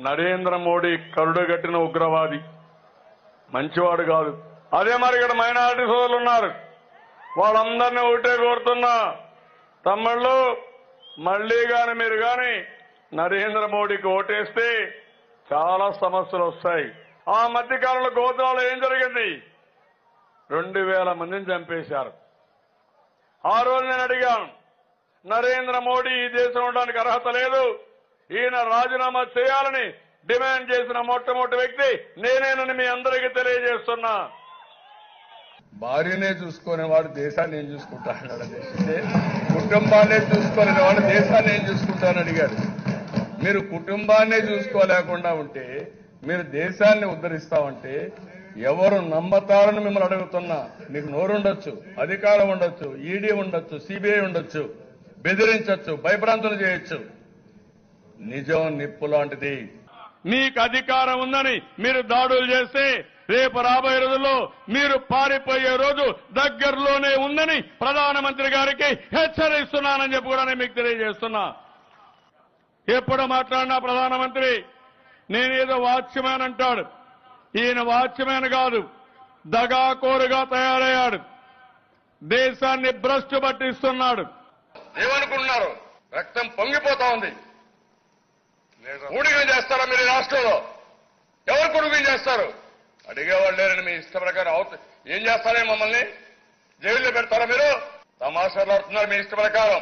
నరేంద్ర మోడీ కరుడుగట్టిన ఉగ్రవాది, మంచివాడు కాదు. అదే మరి ఇక్కడ మైనారిటీ సోదరులు ఉన్నారు, వాళ్ళందరినీ ఒకటే కోరుతున్నా, తమ్ముళ్ళు మళ్లీ గాని మీరు గాని నరేంద్ర మోడీకి ఓటేస్తే చాలా సమస్యలు వస్తాయి. ఆ మధ్యకాలంలో గోత్రాలు ఏం జరిగింది? 2000 మందిని చంపేశారు. ఆ రోజు నేను అడిగాను, నరేంద్ర మోడీ ఈ దేశం ఉండడానికి అర్హత లేదు, ఈయన రాజీనామా చేయాలని డిమాండ్ చేసిన మొట్టమొదటి వ్యక్తి నేనేనని మీ అందరికీ తెలియజేస్తున్నా. భార్యనే చూసుకునే వాడు దేశాన్ని ఏం చూసుకుంటాడు? కుటుంబాన్నే చూసుకునే వాడు దేశాన్ని ఏం చూసుకుంటానని అడిగాడు. మీరు కుటుంబాన్నే చూసుకోలేకుండా ఉంటే మీరు దేశాన్ని ఉద్ధరిస్తామంటే ఎవరు నమ్మతారని మిమ్మల్ని అడుగుతున్నా. మీకు నోరుండొచ్చు, అధికారం ఉండొచ్చు, ఈడీ ఉండొచ్చు, సిబిఐ ఉండొచ్చు, బెదిరించొచ్చు, భయభ్రాంతులు చేయొచ్చు. నిజం నిప్పు లాంటిది. మీకు అధికారం ఉందని మీరు దాడులు చేస్తే రేపు రాబోయే రోజుల్లో మీరు పారిపోయే రోజు దగ్గరలోనే ఉందని ప్రధానమంత్రి గారికి హెచ్చరిస్తున్నానని చెప్పి కూడా నేను మీకు తెలియజేస్తున్నా. ఎప్పుడు మాట్లాడినా ప్రధానమంత్రి నేనేదో వాచ్మ్యాన్ అంటాడు. ఈయన వాచ్మ్యాన్ కాదు, దగాకోరుగా తయారయ్యాడు, దేశాన్ని భ్రష్టు పట్టిస్తున్నాడు. ఏమనుకుంటున్నారు? రక్తం పొంగిపోతా ఉంది. ఊడిగం చేస్తారా మీరు ఈ రాష్ట్రంలో? ఎవరు కొడుకుని చేస్తారు? అడిగేవాళ్ళు లేరని మీ ఇష్ట ప్రకారం ఏం చేస్తారే? మమ్మల్ని జైల్లో పెడతారా? మీరు తమాషాలు ఆడుతున్నారు మీ ఇష్ట ప్రకారం.